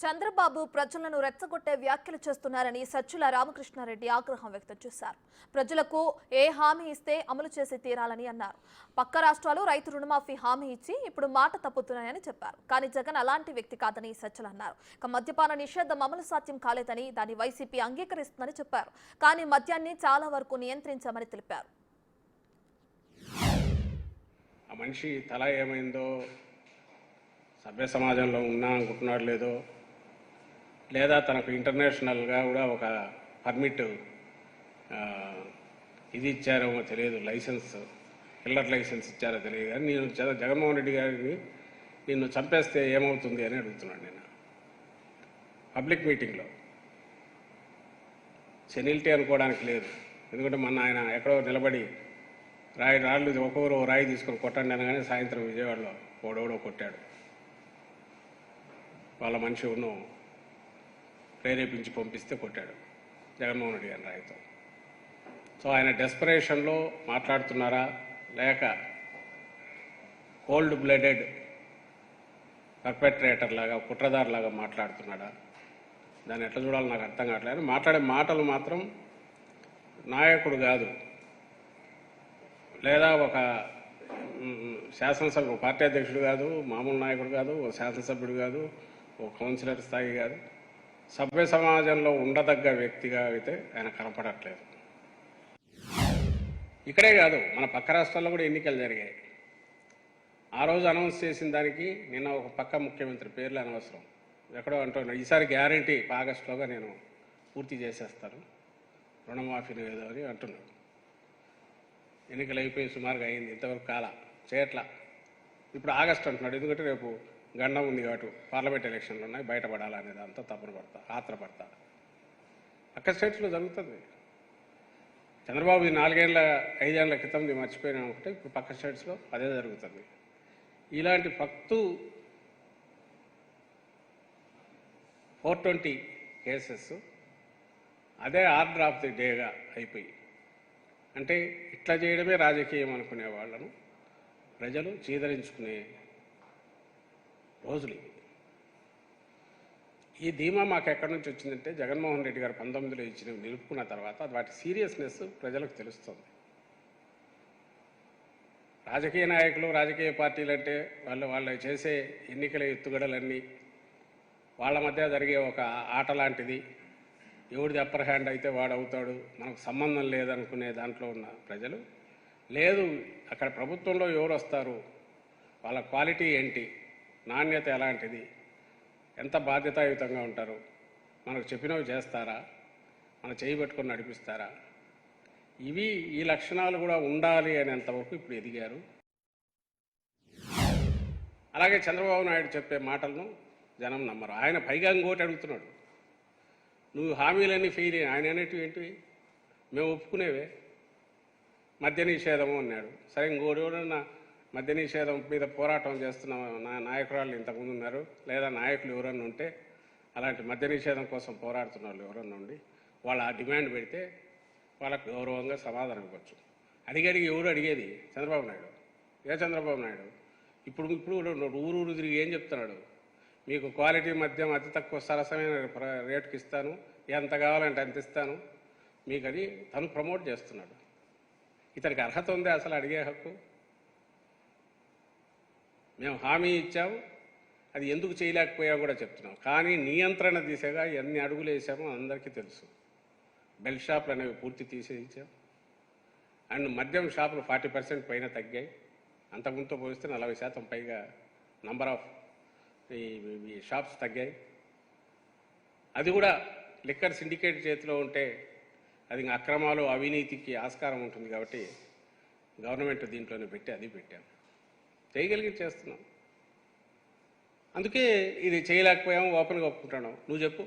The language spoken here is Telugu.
చంద్రబాబు ప్రజలను రెచ్చగొట్టే వ్యాఖ్యలు చేస్తున్నారని సజ్జల రామకృష్ణారెడ్డి ఆగ్రహం వ్యక్తం చేశారు. ప్రజలకు ఏ హామీ ఇస్తే అమలు చేసి తీరాలని అన్నారు. పక్క రాష్ట్రాలు రైతు రుణమాఫీ హామీ ఇచ్చి ఇప్పుడు మాట తప్పుతున్నాయని చెప్పారు. కానీ జగన్ అలాంటి వ్యక్తి కాదని సజ్జల అన్నారు. మద్యపాన నిషేధం అమలు సాధ్యం కాలేదని, దాన్ని వైసీపీ అంగీకరిస్తుందని చెప్పారు. కానీ మద్యాన్ని చాలా వరకు నియంత్రించామని తెలిపారు. ఆ మనిషి తల ఏమైందో, సభ్య సమాజంలో ఉన్నా అనుకుంటున్నాడు లేదో, లేదా తనకు ఇంటర్నేషనల్గా కూడా ఒక పర్మిట్ ఇది ఇచ్చారేమో తెలియదు, లైసెన్స్, కిల్లర్ లైసెన్స్ ఇచ్చారో తెలియదు. కానీ నేను జగన్మోహన్ రెడ్డి గారిని నిన్ను చంపేస్తే ఏమవుతుంది అని అడుగుతున్నాడు. నేను పబ్లిక్ మీటింగ్లో సెనిల్టీ అనుకోవడానికి లేదు. ఎందుకంటే మొన్న ఆయన ఎక్కడో నిలబడి రాళ్ళు ఒక్కొక్కరు రాయి తీసుకొని కొట్టండి అనగానే సాయంత్రం విజయవాడలో ఓడోడో కొట్టాడు. వాళ్ళ మనిషి ఉన్ను ప్రేరేపించి పంపిస్తే కొట్టాడు జగన్మోహన్ రెడ్డి గారి రాయితో. సో ఆయన డెస్పరేషన్లో మాట్లాడుతున్నారా, లేక కోల్డ్ బ్లడెడ్ పర్పెట్రేటర్ లాగా, కుట్రదారులాగా మాట్లాడుతున్నాడా, దాన్ని ఎట్లా చూడాలో నాకు అర్థం కావట్లేదు. మాట్లాడే మాటలు మాత్రం నాయకుడు కాదు, లేదా ఒక శాసనసభ పార్టీ అధ్యక్షుడు కాదు, మామూలు నాయకుడు కాదు, ఒక శాసనసభ్యుడు కాదు, ఒక కౌన్సిలర్ స్థాయి కాదు, సభ్య సమాజంలో ఉండదగ్గ వ్యక్తిగా అయితే ఆయన కనపడట్లేదు. ఇక్కడే కాదు, మన పక్క రాష్ట్రాల్లో కూడా ఎన్నికలు జరిగాయి. ఆ రోజు అనౌన్స్ చేసిన దానికి నిన్న ఒక పక్క ముఖ్యమంత్రి, పేర్లు అనవసరం, ఎక్కడో అంటున్నాడు ఈసారి గ్యారంటీ ఆగస్టులోగా నేను పూర్తి చేసేస్తాను రుణమాఫీని ఏదో అని అంటున్నాడు. ఎన్నికలు అయిపోయి సుమారుగా అయింది, ఇంతవరకు కాల చేయట్లా. ఇప్పుడు ఆగస్టు అంటున్నాడు. ఎందుకంటే రేపు గండం ఉంది కాబట్టి పార్లమెంట్ ఎలక్షన్లు ఉన్నాయి, బయటపడాలనే దాంతో తప్పున పడతా, ఆత్రపడతా. పక్క స్టేట్స్లో జరుగుతుంది. చంద్రబాబు 5 ఏళ్ల క్రితంది మర్చిపోయినా ఒకటే, ఇప్పుడు పక్క స్టేట్స్లో అదే జరుగుతుంది. ఇలాంటి 420 కేసెస్ అదే ఆర్డర్ ఆఫ్ ది డేగా అయిపోయి, అంటే ఇట్లా చేయడమే రాజకీయం అనుకునే వాళ్ళను ప్రజలు చీదరించుకునే రోజులు ఇవి. ఈ ధీమా మాకు ఎక్కడి నుంచి వచ్చిందంటే జగన్మోహన్ రెడ్డి గారు 19లో ఇచ్చినవి నిలుపుకున్న తర్వాత వాటి సీరియస్నెస్ ప్రజలకు తెలుస్తుంది. రాజకీయ నాయకులు, రాజకీయ పార్టీలు అంటే వాళ్ళు చేసే ఎన్నికల ఎత్తుగడలన్నీ వాళ్ళ మధ్య జరిగే ఒక ఆట లాంటిది. ఎవడిది అప్పర్ హ్యాండ్ అయితే వాడు అవుతాడు, మనకు సంబంధం లేదనుకునే దాంట్లో ఉన్న ప్రజలు లేదు. అక్కడ ప్రభుత్వంలో ఎవరు వస్తారు, వాళ్ళ క్వాలిటీ ఏంటి, నాణ్యత ఎలాంటిది, ఎంత బాధ్యతాయుతంగా ఉంటారు, మనకు చెప్పినవి చేస్తారా, మన చేయి పెట్టుకొని నడిపిస్తారా, ఈ లక్షణాలు కూడా ఉండాలి అనేంతవరకు ఇప్పుడు ఎదిగారు. అలాగే చంద్రబాబు నాయుడు చెప్పే మాటలను జనం నమ్మరు. ఆయన పైగా ఇంకోటి అడుగుతున్నాడు, నువ్వు హామీలన్నీ ఫెయిల్ అయ్యి. ఆయన అనేటివి ఏంటివి, మేము ఒప్పుకునేవే, మద్య నిషేధము అన్నాడు. సరే, ఇంకోటి మద్య నిషేధం మీద పోరాటం చేస్తున్న నాయకురాళ్ళు ఇంతకుముందు ఉన్నారు, లేదా నాయకులు ఎవరన్నా ఉంటే అలాంటి మద్య నిషేధం కోసం పోరాడుతున్న వాళ్ళు ఎవరన్నా ఉండి వాళ్ళు ఆ డిమాండ్ పెడితే వాళ్ళకు గౌరవంగా సమాధానం ఇవ్వచ్చు. అడిగేది ఎవరు అడిగేది? చంద్రబాబు నాయుడు. చంద్రబాబు నాయుడు ఇప్పుడు ఊరు తిరిగి ఏం చెప్తున్నాడు, మీకు క్వాలిటీ మద్యం అతి తక్కువ సరసమైన రేటుకి ఇస్తాను, ఎంత కావాలంటే అంత ఇస్తాను మీకు అని తను ప్రమోట్ చేస్తున్నాడు. ఇతనికి అర్హత ఉందే అసలు అడిగే హక్కు? మేము హామీ ఇచ్చాము, అది ఎందుకు చేయలేకపోయా కూడా చెప్తున్నాం. కానీ నియంత్రణ దిశగా ఎన్ని అడుగులు వేసామో అందరికీ తెలుసు. బెల్ట్ షాపులు అనేవి పూర్తి తీసేయించాం. అండ్ మద్యం షాపులు 40% పైన తగ్గాయి. అంతకుముందుతో పోలిస్తే 40% పైగా నంబర్ ఆఫ్ ఈ షాప్స్ తగ్గాయి. అది కూడా లిక్కర్ సిండికేట్ చేతిలో ఉంటే అది అక్రమాలు, అవినీతికి ఆస్కారం ఉంటుంది కాబట్టి గవర్నమెంట్ దీంట్లోనే పెట్టి అది పెట్టాం. చేయగలిగి చేస్తున్నాం. అందుకే ఇది చేయలేకపోయాము, ఓపెన్గా ఒప్పుకుంటున్నాం. నువ్వు చెప్పు.